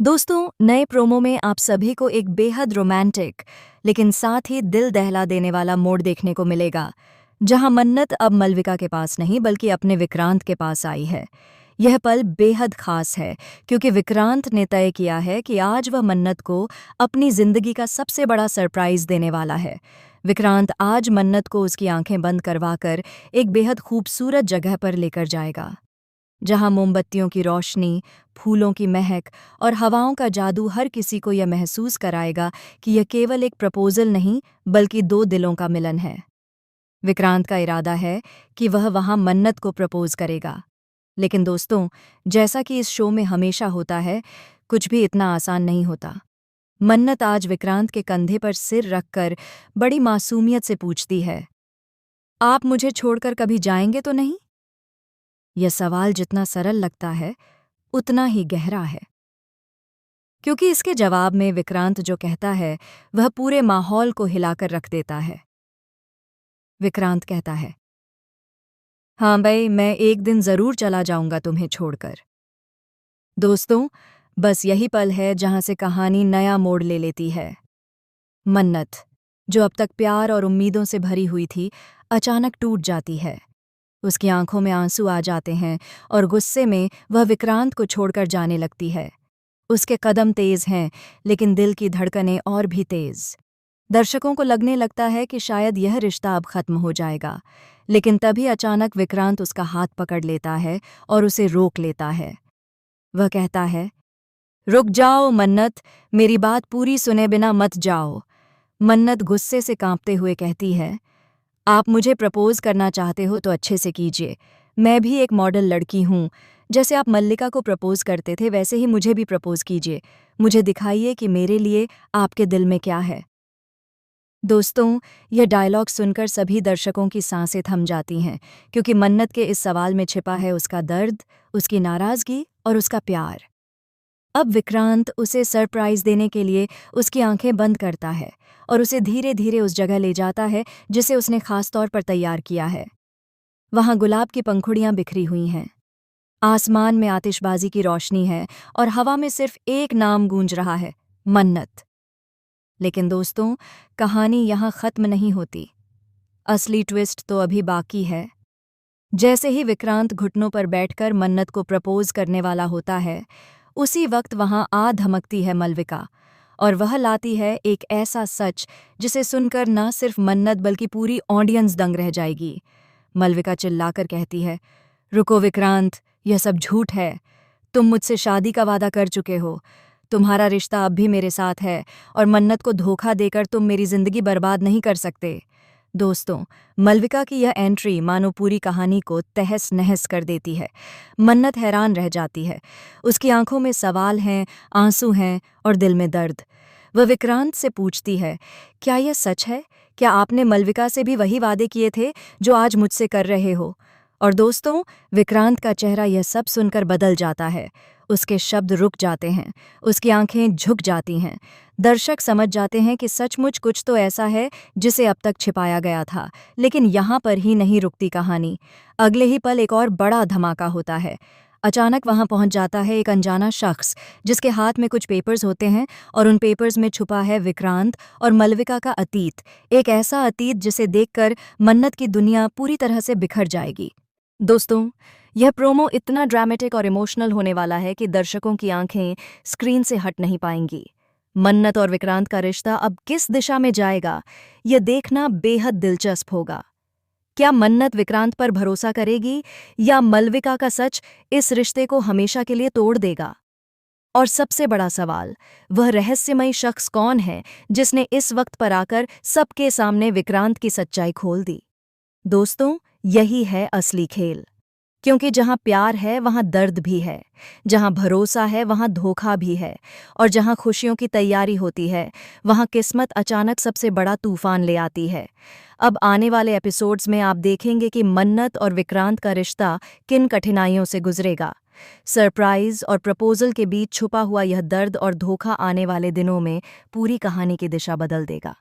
दोस्तों, नए प्रोमो में आप सभी को एक बेहद रोमांटिक लेकिन साथ ही दिल दहला देने वाला मोड़ देखने को मिलेगा, जहां मन्नत अब मलविका के पास नहीं बल्कि अपने विक्रांत के पास आई है। यह पल बेहद खास है क्योंकि विक्रांत ने तय किया है कि आज वह मन्नत को अपनी जिंदगी का सबसे बड़ा सरप्राइज देने वाला है। विक्रांत आज मन्नत को उसकी आंखें बंद करवाकर एक बेहद खूबसूरत जगह पर लेकर जाएगा, जहां मोमबत्तियों की रोशनी, फूलों की महक और हवाओं का जादू हर किसी को यह महसूस कराएगा कि यह केवल एक प्रपोजल नहीं बल्कि दो दिलों का मिलन है। विक्रांत का इरादा है कि वह वहां मन्नत को प्रपोज करेगा। लेकिन दोस्तों, जैसा कि इस शो में हमेशा होता है, कुछ भी इतना आसान नहीं होता। मन्नत आज विक्रांत के कंधे पर सिर रखकर बड़ी मासूमियत से पूछती है, आप मुझे छोड़कर कभी जाएंगे तो नहीं? यह सवाल जितना सरल लगता है उतना ही गहरा है, क्योंकि इसके जवाब में विक्रांत जो कहता है वह पूरे माहौल को हिलाकर रख देता है। विक्रांत कहता है, हाँ भाई, मैं एक दिन जरूर चला जाऊंगा तुम्हें छोड़कर। दोस्तों, बस यही पल है जहां से कहानी नया मोड़ ले लेती है। मन्नत, जो अब तक प्यार और उम्मीदों से भरी हुई थी, अचानक टूट जाती है। उसकी आंखों में आंसू आ जाते हैं और गुस्से में वह विक्रांत को छोड़कर जाने लगती है। उसके कदम तेज हैं, लेकिन दिल की धड़कनें और भी तेज। दर्शकों को लगने लगता है कि शायद यह रिश्ता अब खत्म हो जाएगा, लेकिन तभी अचानक विक्रांत उसका हाथ पकड़ लेता है और उसे रोक लेता है। वह कहता है, रुक जाओ मन्नत, मेरी बात पूरी सुने बिना मत जाओ। मन्नत गुस्से से कांपते हुए कहती है, आप मुझे प्रपोज करना चाहते हो तो अच्छे से कीजिए। मैं भी एक मॉडल लड़की हूँ। जैसे आप मल्लिका को प्रपोज करते थे वैसे ही मुझे भी प्रपोज कीजिए। मुझे दिखाइए कि मेरे लिए आपके दिल में क्या है। दोस्तों, यह डायलॉग सुनकर सभी दर्शकों की सांसें थम जाती हैं, क्योंकि मन्नत के इस सवाल में छिपा है उसका दर्द, उसकी नाराजगी और उसका प्यार। अब विक्रांत उसे सरप्राइज देने के लिए उसकी आंखें बंद करता है और उसे धीरे धीरे उस जगह ले जाता है जिसे उसने खास तौर पर तैयार किया है। वहां गुलाब की पंखुड़ियां बिखरी हुई हैं, आसमान में आतिशबाजी की रोशनी है और हवा में सिर्फ एक नाम गूंज रहा है, मन्नत। लेकिन दोस्तों, कहानी यहां खत्म नहीं होती। असली ट्विस्ट तो अभी बाकी है। जैसे ही विक्रांत घुटनों पर बैठकर मन्नत को प्रपोज करने वाला होता है, उसी वक्त वहां आ धमकती है मलविका, और वह लाती है एक ऐसा सच जिसे सुनकर न सिर्फ मन्नत बल्कि पूरी ऑडियंस दंग रह जाएगी। मलविका चिल्लाकर कहती है, रुको विक्रांत, यह सब झूठ है। तुम मुझसे शादी का वादा कर चुके हो। तुम्हारा रिश्ता अब भी मेरे साथ है और मन्नत को धोखा देकर तुम मेरी जिंदगी बर्बाद नहीं कर सकते। दोस्तों, मलविका की यह एंट्री मानो पूरी कहानी को तहस नहस कर देती है। मन्नत हैरान रह जाती है। उसकी आंखों में सवाल हैं, आंसू हैं और दिल में दर्द। वह विक्रांत से पूछती है, क्या यह सच है? क्या आपने मलविका से भी वही वादे किए थे जो आज मुझसे कर रहे हो? और दोस्तों, विक्रांत का चेहरा यह सब सुनकर बदल जाता है। उसके शब्द रुक जाते हैं, उसकी आंखें झुक जाती हैं। दर्शक समझ जाते हैं कि सचमुच कुछ तो ऐसा है जिसे अब तक छिपाया गया था। लेकिन यहाँ पर ही नहीं रुकती कहानी। अगले ही पल एक और बड़ा धमाका होता है। अचानक वहां पहुंच जाता है एक अनजाना शख्स, जिसके हाथ में कुछ पेपर्स होते हैं और उन पेपर्स में छुपा है विक्रांत और मलविका का अतीत। एक ऐसा अतीत जिसे देखकर मन्नत की दुनिया पूरी तरह से बिखर जाएगी। दोस्तों, यह प्रोमो इतना ड्रामेटिक और इमोशनल होने वाला है कि दर्शकों की आंखें स्क्रीन से हट नहीं पाएंगी। मन्नत और विक्रांत का रिश्ता अब किस दिशा में जाएगा, यह देखना बेहद दिलचस्प होगा। क्या मन्नत विक्रांत पर भरोसा करेगी या मलविका का सच इस रिश्ते को हमेशा के लिए तोड़ देगा? और सबसे बड़ा सवाल, वह रहस्यमयी शख्स कौन है जिसने इस वक्त पर आकर सबके सामने विक्रांत की सच्चाई खोल दी? दोस्तों, यही है असली खेल, क्योंकि जहां प्यार है वहां दर्द भी है, जहां भरोसा है वहां धोखा भी है, और जहां खुशियों की तैयारी होती है वहां किस्मत अचानक सबसे बड़ा तूफान ले आती है। अब आने वाले एपिसोड्स में आप देखेंगे कि मन्नत और विक्रांत का रिश्ता किन कठिनाइयों से गुजरेगा। सरप्राइज और प्रपोजल के बीच छुपा हुआ यह दर्द और धोखा आने वाले दिनों में पूरी कहानी की दिशा बदल देगा।